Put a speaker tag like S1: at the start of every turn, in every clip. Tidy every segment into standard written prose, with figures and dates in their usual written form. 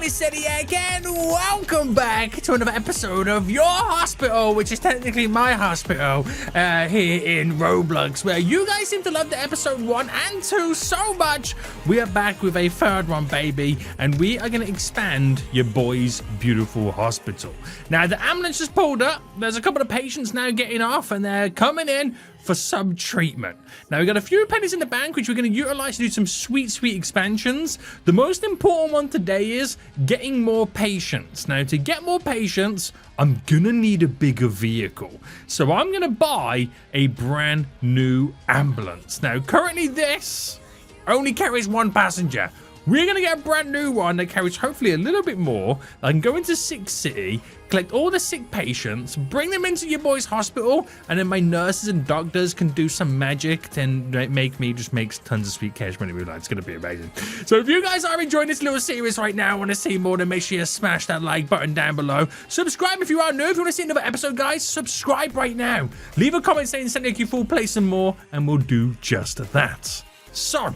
S1: is SENIAC and welcome back to another episode of your hospital, which is technically my hospital here in Roblox, where you guys seem to love the episode 1 and 2 so much. We are back with a third one, baby, and we are going to expand your boy's beautiful hospital. Now, the ambulance just pulled up. There's a couple of patients now getting off, and they're coming in for some treatment. Now, we got a few pennies in the bank, which we're going to utilize to do some sweet expansions. The most important one today is getting more patients. Now, to get more patients, I'm gonna need a bigger vehicle. So I'm gonna buy a brand new ambulance. Now, currently this only carries one passenger. We're going to get a brand new one that carries hopefully a little bit more. I can go into Sick City, collect all the sick patients, bring them into your boy's hospital, and then my nurses and doctors can do some magic and make me just make tons of sweet cash money. It's going to be amazing. So if you guys are enjoying this little series right now and want to see more, then make sure you smash that like button down below. Subscribe if you are new. If you want to see another episode, guys, subscribe right now. Leave a comment saying SENIAC you full play some more, and we'll do just that. So,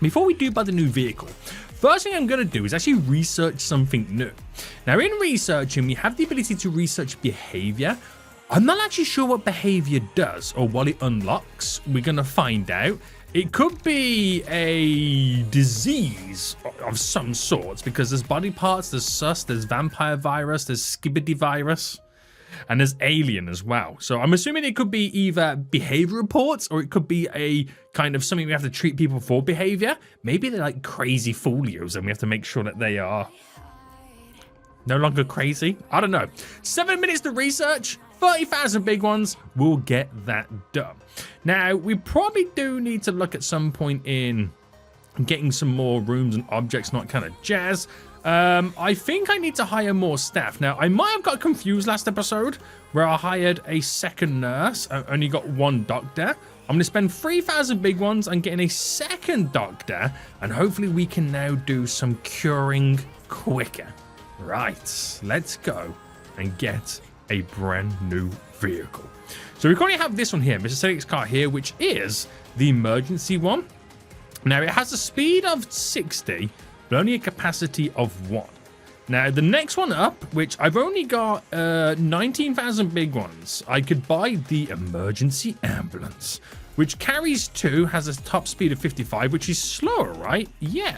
S1: before we do buy the new vehicle, first thing I'm going to do is actually research something new. Now, in researching, we have the ability to research behavior. I'm not actually sure what behavior does or what it unlocks. We're going to find out. It could be a disease of some sorts because there's body parts, there's sus, there's vampire virus, there's skibbity virus. And there's alien as well. So I'm assuming it could be either behavior reports or it could be a kind of something we have to treat people for behavior. Maybe they're like crazy folios and we have to make sure that they are no longer crazy. I don't know. 7 minutes to research, 30,000 big ones. We'll get that done. Now, we probably do need to look at some point in getting some more rooms and objects, not kind of jazz. I think I need to hire more staff. Now, I might have got confused last episode where I hired a second nurse. I only got one doctor. I'm going to spend 3,000 big ones on getting a second doctor, and hopefully we can now do some curing quicker. Right, let's go and get a brand new vehicle. So we currently have this one here, Mr. SENIAC's car here, which is the emergency one. Now, it has a speed of 60, but only a capacity of 1. Now, the next one up, which I've only got 19,000 big ones, I could buy the emergency ambulance, which carries 2, has a top speed of 55, which is slower, right? Yeah.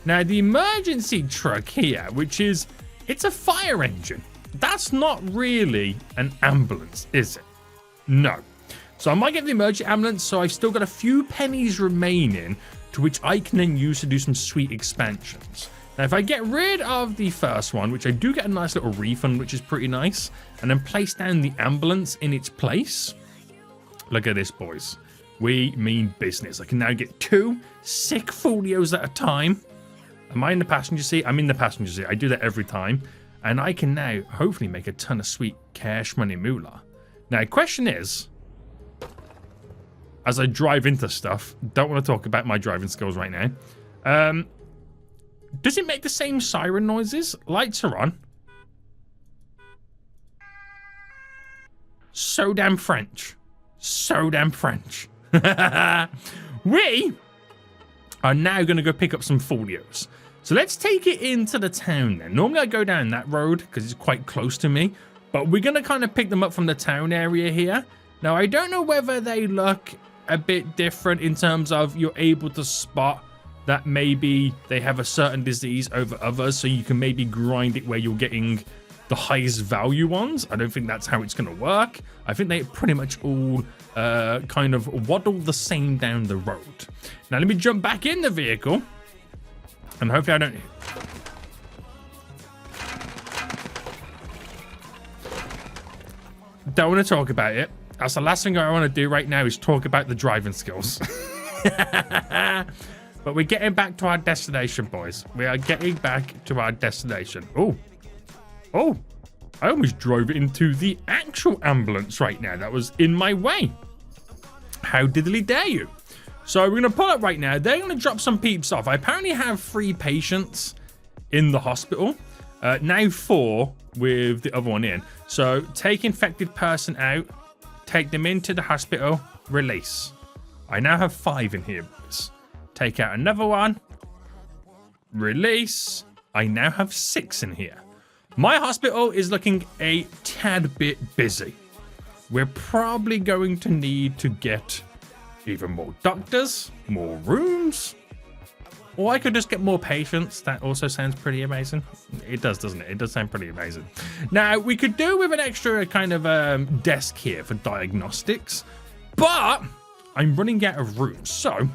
S1: Now, the emergency truck here, which is, it's a fire engine. That's not really an ambulance, is it? No. So I might get the emergency ambulance, so I've still got a few pennies remaining to which I can then use to do some sweet expansions. Now, if I get rid of the first one, which I do get a nice little refund, which is pretty nice, and then place down the ambulance in its place. Look at this, boys. We mean business. I can now get 2 sick folios at a time. Am I in the passenger seat? I'm in the passenger seat. I do that every time. And I can now hopefully make a ton of sweet cash money moolah. Now, question is, as I drive into stuff, don't want to talk about my driving skills right now. Does it make the same siren noises? Lights are on. So damn French. So damn French. We are now going to go pick up some folios. So let's take it into the town then. Normally I go down that road because it's quite close to me. But we're going to kind of pick them up from the town area here. Now, I don't know whether they look a bit different in terms of you're able to spot that maybe they have a certain disease over others, so you can maybe grind it where you're getting the highest value ones. I don't think that's how it's going to work. I think they pretty much all kind of waddle the same down the road. Now, let me jump back in the vehicle, and hopefully I don't... Don't want to talk about it. That's the last thing I want to do right now is talk about the driving skills. But we're getting back to our destination, boys. We are getting back to our destination. Oh. Oh. I almost drove into the actual ambulance right now. That was in my way. How diddly dare you? So we're going to pull up right now. They're going to drop some peeps off. I apparently have 3 patients in the hospital. Now 4 with the other one in. So take infected person out. Take them into the hospital. Release. I now have 5 in here, boys. Take out another one. Release. I now have 6 in here. My hospital is looking a tad bit busy. We're probably going to need to get even more doctors, more rooms, or I could just get more patients. That also sounds pretty amazing. It does, doesn't it? It does sound pretty amazing. Now, we could do with an extra kind of desk here for diagnostics, but I'm running out of room. So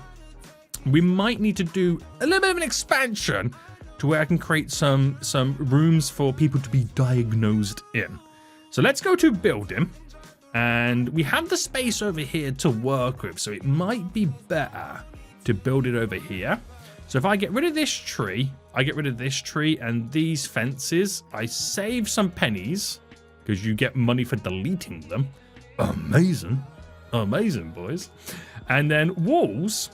S1: we might need to do a little bit of an expansion to where I can create some rooms for people to be diagnosed in. So let's go to building. And we have the space over here to work with, so it might be better to build it over here. So if I get rid of this tree, I get rid of this tree and these fences, I save some pennies because you get money for deleting them. Amazing. Amazing, boys. And then walls.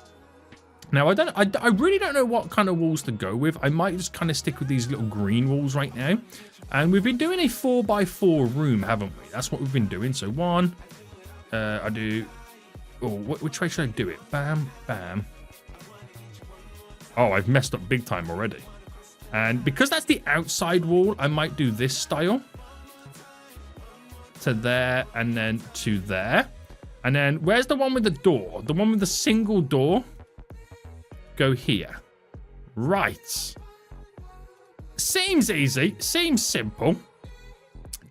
S1: Now, I really don't know what kind of walls to go with. I might just kind of stick with these little green walls right now. And we've been doing a 4x4 room, haven't we? That's what we've been doing. So one, I do, oh, which way should I do it? Bam, bam. Oh, I've messed up big time already. And because that's the outside wall, I might do this style. To there, and then to there. And then where's the one with the door? The one with the single door. Go here. Right. Seems easy. Seems simple.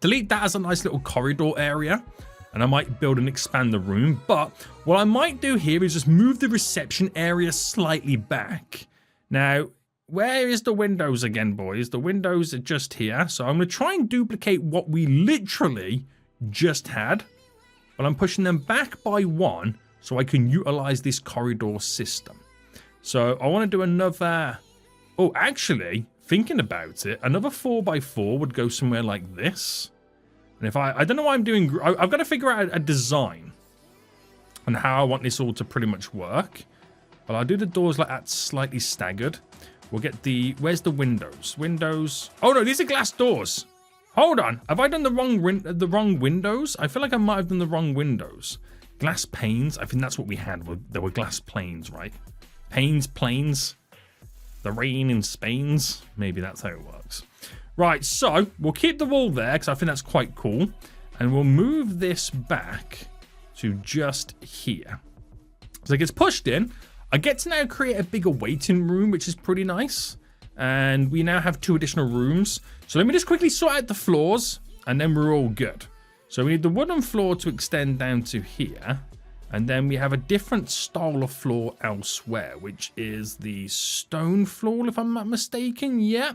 S1: Delete that as a nice little corridor area. And I might build and expand the room. But what I might do here is just move the reception area slightly back. Now, where is the windows again, boys? The windows are just here. So I'm going to try and duplicate what we literally just had. But I'm pushing them back by 1 so I can utilize this corridor system. So I want to do another, oh, actually, thinking about it, another 4x4 would go somewhere like this. And if I don't know what I'm doing, I've got to figure out a design and how I want this all to pretty much work. But I'll do the doors like that, slightly staggered. We'll get the, where's the windows? Windows, oh no, these are glass doors. Hold on, have I done the wrong windows? I feel like I might have done the wrong windows. Glass panes, I think that's what we had. There were glass planes, right? Panes, planes, the rain in Spain's. Maybe that's how it works. Right, so we'll keep the wall there because I think that's quite cool. And we'll move this back to just here. So it gets pushed in. I get to now create a bigger waiting room, which is pretty nice. And we now have 2 additional rooms. So let me just quickly sort out the floors and then we're all good. So we need the wooden floor to extend down to here. And then we have a different style of floor elsewhere, which is the stone floor, if I'm not mistaken. Yeah.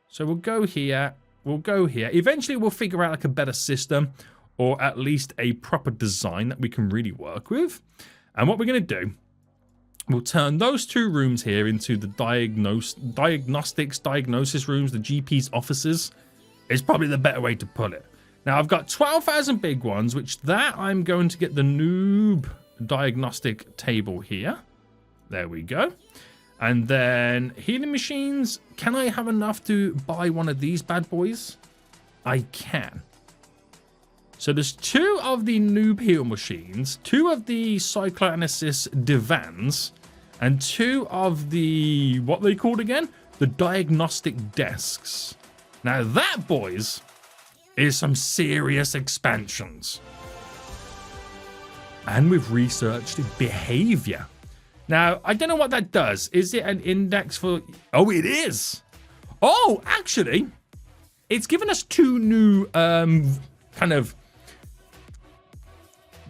S1: So we'll go here. We'll go here. Eventually, we'll figure out like a better system or at least a proper design that we can really work with. And what we're going to do, we'll turn those 2 rooms here into the diagnosis rooms, the GP's offices. Is probably the better way to put it. Now, I've got 12,000 big ones, which that I'm going to get the noob diagnostic table here. There we go. And then healing machines. Can I have enough to buy one of these bad boys? I can. So there's 2 of the noob heal machines, 2 of the cycloanalysis divans, and 2 of the, what they called again? The diagnostic desks. Now that, boys, is some serious expansions. And we've researched behavior. Now, I don't know what that does. Is it an index for... Oh, it is. Oh, actually, it's given us 2 new kind of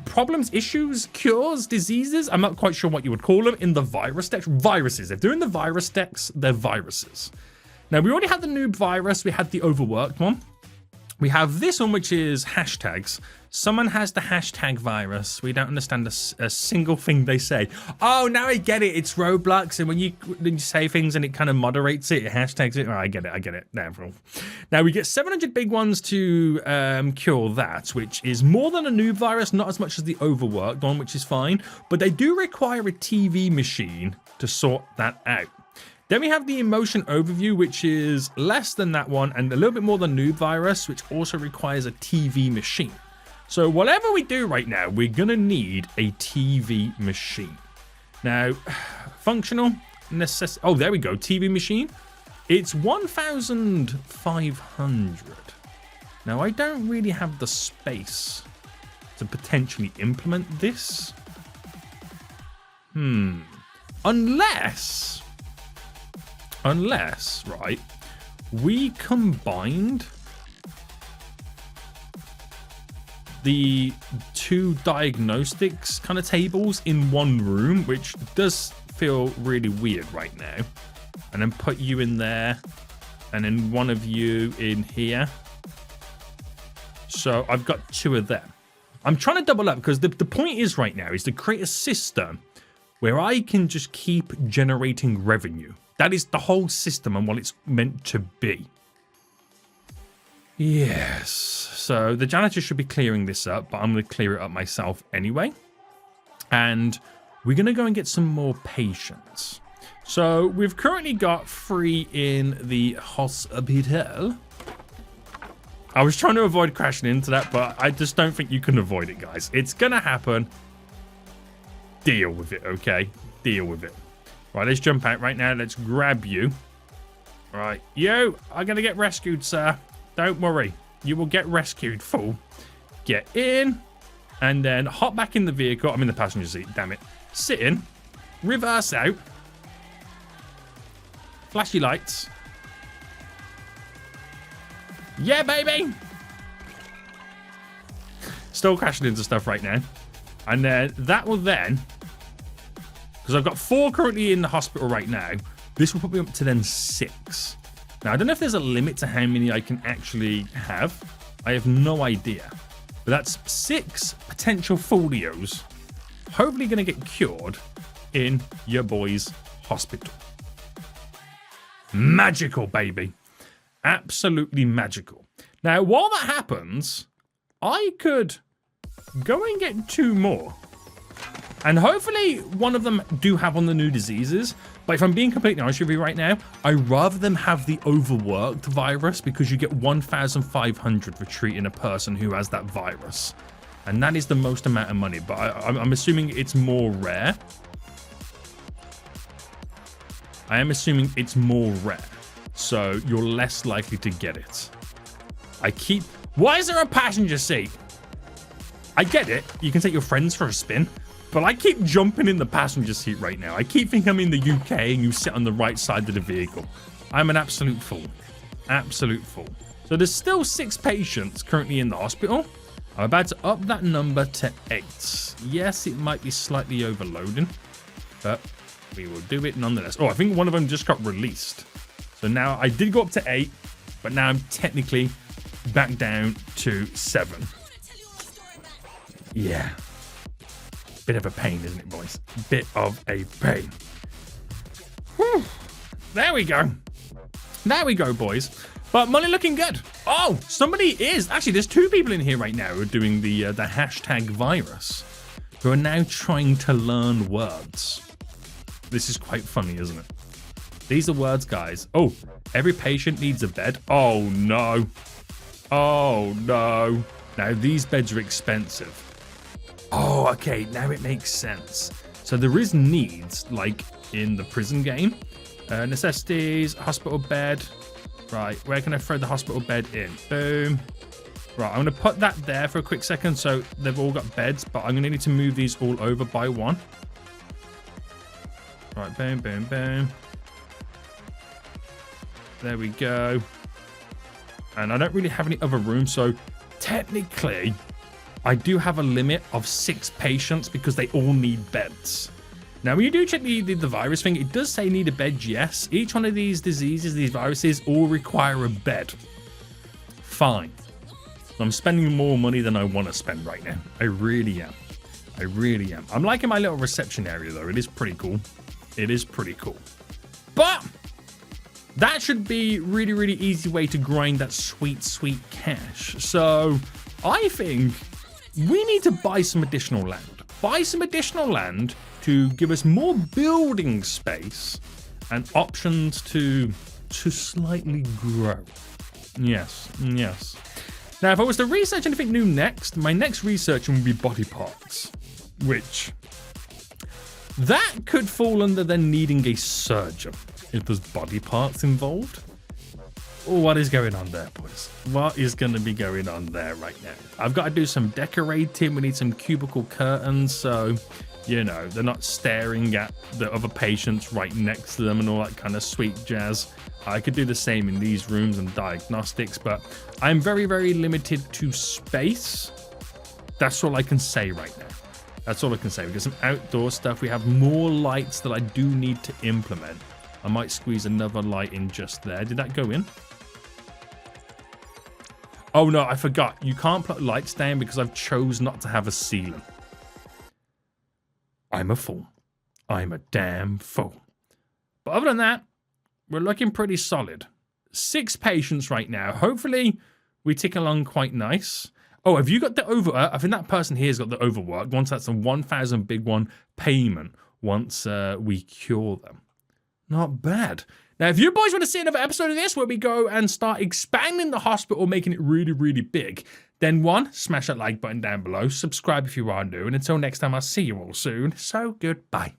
S1: problems, issues, cures, diseases. I'm not quite sure what you would call them in the virus decks. Viruses. If they're in the virus decks, they're viruses. Now, we already had the noob virus. We had the overworked one. We have this one, which is hashtags. Someone has the hashtag virus. We don't understand a single thing they say. Oh, now I get it. It's Roblox. And when you say things and it kind of moderates it, it hashtags it. Oh, I get it. I get it. Now we get 700 big ones to cure that, which is more than a noob virus, not as much as the overworked one, which is fine. But they do require a TV machine to sort that out. Then we have the emotion overview, which is less than that one and a little bit more than noob virus, which also requires a TV machine. So whatever we do right now, we're going to need a TV machine. Now, functional necessity. Oh, there we go. TV machine. It's 1,500. Now, I don't really have the space to potentially implement this. Unless, right, we combined the two diagnostics kind of tables in one room, which does feel really weird right now, and then put you in there and then one of you in here. So I've got two of them. I'm trying to double up because the point is right now is to create a system where I can just keep generating revenue. That is the whole system and what it's meant to be. Yes. So the janitor should be clearing this up, but I'm going to clear it up myself anyway. And we're going to go and get some more patients. So we've currently got 3 in the hospital. I was trying to avoid crashing into that, but I just don't think you can avoid it, guys. It's going to happen. Deal with it, okay? Deal with it. Right, let's jump out right now. Let's grab you. Right, you are going to get rescued, sir. Don't worry. You will get rescued, fool. Get in. And then hop back in the vehicle. I'm in the passenger seat, damn it. Sit in. Reverse out. Flashy lights. Yeah, baby. Still crashing into stuff right now. And then that will then, because I've got 4 currently in the hospital right now, this will put me up to then 6. Now, I don't know if there's a limit to how many I can actually have. I have no idea. But that's 6 potential folios hopefully going to get cured in your boy's hospital. Magical, baby. Absolutely magical. Now, while that happens, I could go and get 2 more. And hopefully one of them do have on the new diseases. But if I'm being completely honest with you right now, I'd rather them have the overworked virus because you get 1,500 for treating a person who has that virus. And that is the most amount of money. But I'm assuming it's more rare. I am assuming it's more rare. So you're less likely to get it. Why is there a passenger seat? I get it. You can take your friends for a spin. But I keep jumping in the passenger seat right now. I keep thinking I'm in the UK and you sit on the right side of the vehicle. I'm an absolute fool. Absolute fool. So there's still 6 patients currently in the hospital. I'm about to up that number to 8. Yes, it might be slightly overloading, but we will do it nonetheless. Oh, I think one of them just got released. So now I did go up to 8, but now I'm technically back down to 7. Yeah. Bit of a pain, isn't it, boys? Bit of a pain. Whew. There we go. There we go, boys. But money looking good. Oh, somebody is. Actually, there's 2 people in here right now who are doing the hashtag virus, who are now trying to learn words. This is quite funny, isn't it? These are words, guys. Oh, every patient needs a bed. Oh, no. Oh, no. Now, these beds are expensive. Oh, okay, now it makes sense. So there is needs, like in the prison game. Necessities, hospital bed. Right, where can I throw the hospital bed in? Boom. Right, I'm going to put that there for a quick second so they've all got beds, but I'm going to need to move these all over by 1. Right, boom, boom, boom. There we go. And I don't really have any other room, so technically I do have a limit of 6 patients because they all need beds. Now, when you do check the virus thing, it does say need a bed, yes. Each one of these diseases, these viruses, all require a bed. Fine. So I'm spending more money than I want to spend right now. I really am. I really am. I'm liking my little reception area, though. It is pretty cool. It is pretty cool. But that should be really, really easy way to grind that sweet, sweet cash. So I think we need to buy some additional land. Buy some additional land to give us more building space and options to slightly grow. Yes, yes. Now, if I was to research anything new next, my next research would be body parts, which that could fall under then needing a surgeon. if there's body parts involved. What is going on there, boys? What is going to be going on there right now? I've got to do some decorating. We need some cubicle curtains, so, you know, they're not staring at the other patients right next to them and all that kind of sweet jazz. I could do the same in these rooms and diagnostics, but I'm very, very limited to space. That's all I can say right now. That's all I can say. We got some outdoor stuff. We have more lights that I do need to implement. I might squeeze another light in just there. Did that go in? Oh no, I forgot. You can't put lights down because I've chose not to have a ceiling. I'm a fool. I'm a damn fool. But other than that, we're looking pretty solid. 6 patients right now. Hopefully, we tick along quite nice. Oh, have you got the I think that person here's got the overwork. Once that's a 1,000 big one payment once we cure them. Not bad. Now, if you boys want to see another episode of this where we go and start expanding the hospital, making it really, really big, then 1, smash that like button down below. Subscribe if you are new. And until next time, I'll see you all soon. So, goodbye.